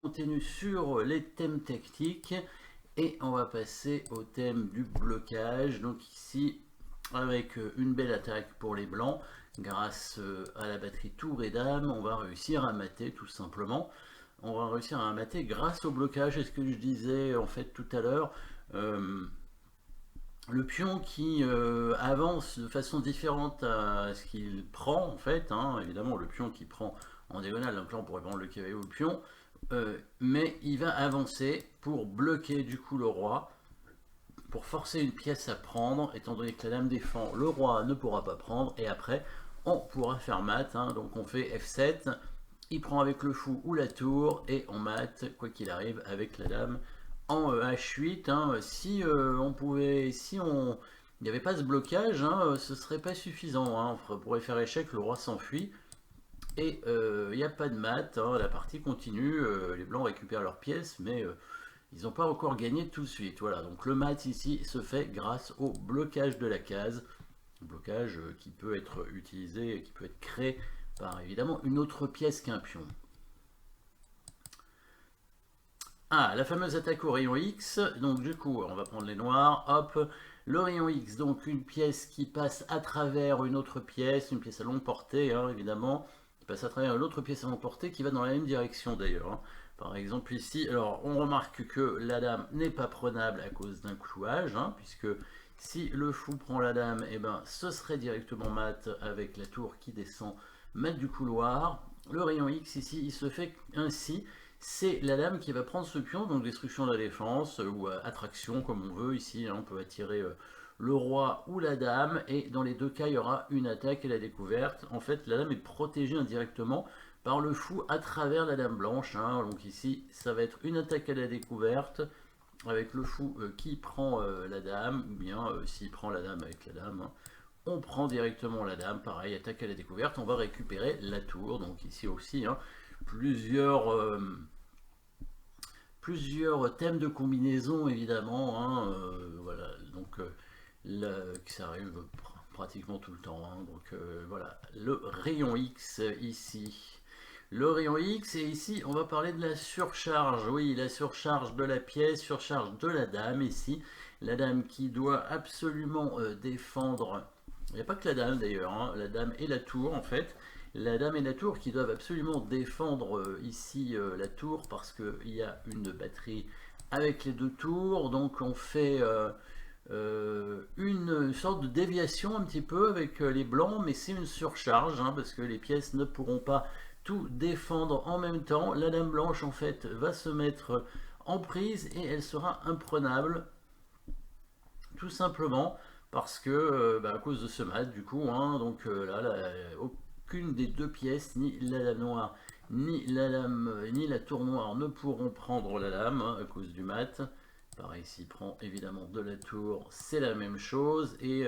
Continue sur les thèmes tactiques et on va passer au thème du blocage. Donc ici, avec une belle attaque pour les blancs, grâce à la batterie tour et dame, on va réussir à mater tout simplement. On va réussir à mater grâce au blocage. Et ce que je disais en fait tout à l'heure, le pion qui avance de façon différente à ce qu'il prend en fait, hein, évidemment le pion qui prend en diagonale, donc là on pourrait prendre le cavalier au pion, mais il va avancer pour bloquer du coup le roi, pour forcer une pièce à prendre, étant donné que la dame défend, le roi ne pourra pas prendre, et après on pourra faire mat, hein, donc on fait F7, il prend avec le fou ou la tour, et on mate, quoi qu'il arrive, avec la dame en H8, hein. Si on pouvait, si on il n'y avait pas ce blocage, hein, ce serait pas suffisant, hein. On pourrait faire échec, le roi s'enfuit, et il n'y a pas de mat, hein, la partie continue, les blancs récupèrent leurs pièces, mais ils n'ont pas encore gagné tout de suite. Voilà, donc le mat ici se fait grâce au blocage de la case, blocage qui peut être utilisé, qui peut être créé par évidemment une autre pièce qu'un pion. Ah, la fameuse attaque au rayon X, donc du coup on va prendre les noirs, hop, le rayon X, donc une pièce qui passe à travers une autre pièce, une pièce à longue portée, hein, évidemment, qui passe à travers une autre pièce à longue portée qui va dans la même direction d'ailleurs, hein. Par exemple ici, alors on remarque que la dame n'est pas prenable à cause d'un clouage, hein, puisque si le fou prend la dame, eh ben, ce serait directement mat avec la tour qui descend mat du couloir. Le rayon X ici, il se fait ainsi, c'est la dame qui va prendre ce pion, donc destruction de la défense, ou attraction comme on veut ici, hein, on peut attirer le roi ou la dame, et dans les deux cas il y aura une attaque et la découverte. En fait la dame est protégée indirectement par le fou à travers la dame blanche, hein. Donc ici ça va être une attaque à la découverte, avec le fou qui prend la dame, ou bien s'il prend la dame avec la dame, hein, on prend directement la dame, pareil, attaque à la découverte, on va récupérer la tour, donc ici aussi, hein, plusieurs thèmes de combinaison évidemment, hein, voilà, donc ça arrive pratiquement tout le temps, hein, donc voilà, le rayon X ici. Le rayon X, et ici on va parler de la surcharge, oui, la surcharge de la pièce, surcharge de la dame ici, la dame qui doit absolument défendre, il n'y a pas que la dame d'ailleurs, hein, la dame et la tour en fait, la dame et la tour qui doivent absolument défendre ici la tour parce qu'il y a une batterie avec les deux tours, donc on fait une sorte de déviation un petit peu avec les blancs, mais c'est une surcharge, hein, parce que les pièces ne pourront pas tout défendre en même temps. La dame blanche en fait va se mettre en prise et elle sera imprenable, tout simplement parce que à cause de ce mat du coup, hein, donc aucune des deux pièces, ni la dame noire ni la dame ni la tour noire ne pourront prendre la dame, hein, à cause du mat. Pareil, s'il prend évidemment de la tour, c'est la même chose. Et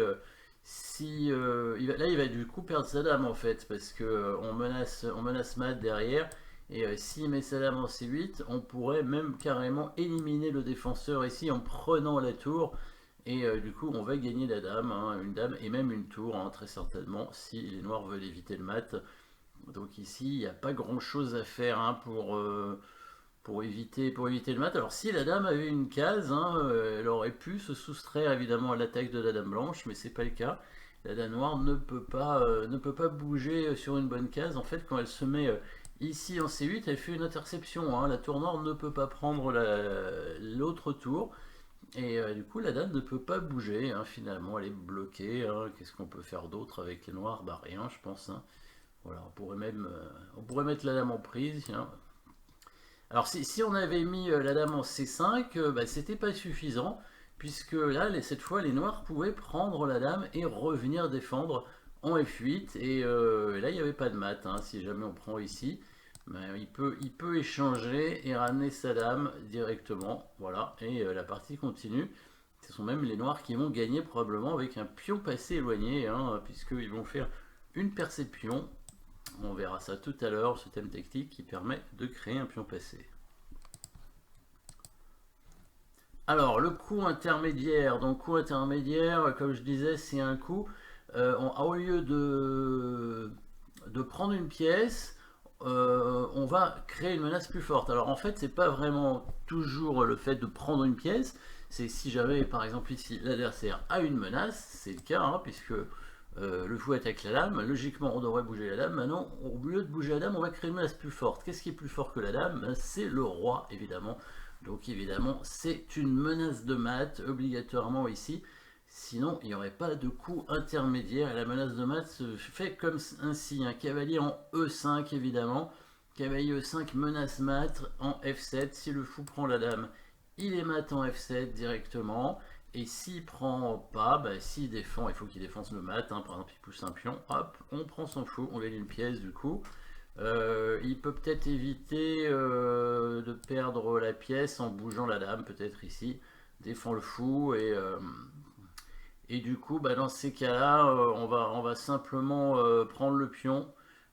si là, il va du coup perdre sa dame en fait, parce que on menace mat derrière. Et s'il met sa dame en C8, on pourrait même carrément éliminer le défenseur ici en prenant la tour. Et du coup, on va gagner la dame, hein, une dame et même une tour, hein, très certainement, si les noirs veulent éviter le mat. Donc ici, il n'y a pas grand chose à faire, hein, pour éviter le mat. Alors si la dame avait une case, hein, elle aurait pu se soustraire évidemment à l'attaque de la dame blanche, mais c'est pas le cas. La dame noire ne peut pas bouger sur une bonne case. En fait, quand elle se met ici en C8, elle fait une interception, hein. La tour noire ne peut pas prendre l'autre tour. Et du coup, la dame ne peut pas bouger, hein. Finalement, elle est bloquée, hein. Qu'est-ce qu'on peut faire d'autre avec les noirs? Bah rien, je pense, hein. Voilà, on pourrait mettre la dame en prise, hein. Alors si on avait mis la dame en C5, bah, c'était pas suffisant, puisque là, cette fois, les noirs pouvaient prendre la dame et revenir défendre en F8, et là, il n'y avait pas de mat, hein. Si jamais on prend ici, bah, il peut échanger et ramener sa dame directement, voilà, et la partie continue. Ce sont même les noirs qui vont gagner probablement avec un pion passé éloigné, hein, puisqu'ils vont faire une percée de pion. On verra ça tout à l'heure, ce thème tactique qui permet de créer un pion passé. Alors, le coup intermédiaire. Donc, coup intermédiaire, comme je disais, c'est un coup. Au lieu de prendre une pièce, on va créer une menace plus forte. Alors en fait, c'est pas vraiment toujours le fait de prendre une pièce, c'est si j'avais par exemple ici l'adversaire a une menace, c'est le cas, hein, puisque le fou attaque la dame, logiquement on devrait bouger la dame, maintenant au lieu de bouger la dame, on va créer une menace plus forte. Qu'est-ce qui est plus fort que la dame? Ben, c'est le roi évidemment. Donc évidemment, c'est une menace de mat, obligatoirement ici. Sinon, il n'y aurait pas de coup intermédiaire. Et la menace de mat se fait comme ainsi. Un cavalier en E5, évidemment. Cavalier E5, menace mat en F7. Si le fou prend la dame, il est mat en F7 directement. Et s'il prend pas, bah, s'il défend, il faut qu'il défense le mat. Hein. Par exemple, il pousse un pion, hop, on prend son fou, on gagne une pièce du coup. Il peut peut-être éviter de perdre la pièce en bougeant la dame, peut-être ici. Défend le fou et du coup, bah, dans ces cas-là, on va simplement prendre le pion,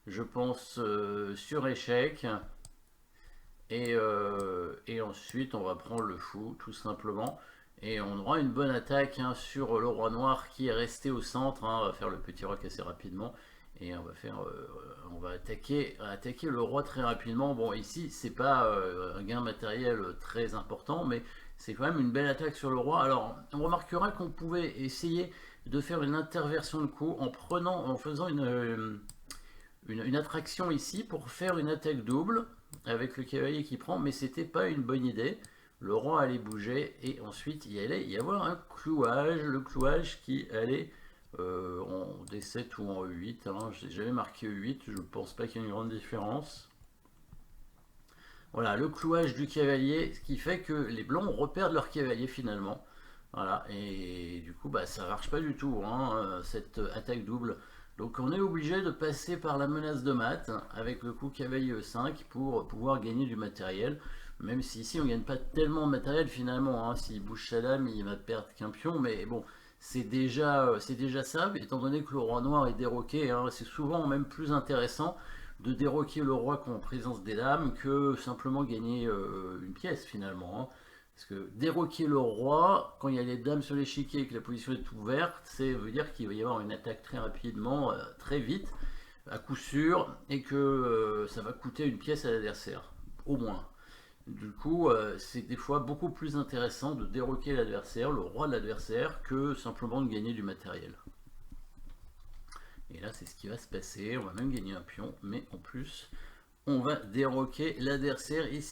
je pense, sur échec. Et ensuite, on va prendre le fou, tout simplement. Et on aura une bonne attaque hein, sur le roi noir qui est resté au centre. Hein. On va faire le petit roc assez rapidement. Et on va attaquer le roi très rapidement. Bon, ici, c'est pas un gain matériel très important, mais c'est quand même une belle attaque sur le roi. Alors, on remarquera qu'on pouvait essayer de faire une interversion de coup en faisant une attraction ici pour faire une attaque double avec le cavalier qui prend, mais c'était pas une bonne idée. Le roi allait bouger et ensuite il allait y avoir un clouage, le clouage qui allait en D7 ou en E8. Hein. J'avais marqué E8, je pense pas qu'il y ait une grande différence. Voilà, le clouage du cavalier, ce qui fait que les blancs reperdent leur cavalier finalement. Voilà, et du coup, bah, ça marche pas du tout, hein, cette attaque double. Donc on est obligé de passer par la menace de mat avec le coup cavalier E5 pour pouvoir gagner du matériel. Même si ici on gagne pas tellement de matériel finalement. Hein. S'il bouge sa dame, il va perdre qu'un pion, mais bon, c'est déjà ça. Étant donné que le roi noir est déroqué, hein, c'est souvent même plus intéressant de déroquer le roi en présence des dames que simplement gagner une pièce finalement. Hein. Parce que déroquer le roi, quand il y a les dames sur l'échiquier et que la position est ouverte, ça veut dire qu'il va y avoir une attaque très rapidement, très vite, à coup sûr, et que ça va coûter une pièce à l'adversaire, au moins. Du coup, c'est des fois beaucoup plus intéressant de déroquer l'adversaire, le roi de l'adversaire, que simplement de gagner du matériel. Et là, c'est ce qui va se passer. On va même gagner un pion, mais en plus, on va déroquer l'adversaire ici.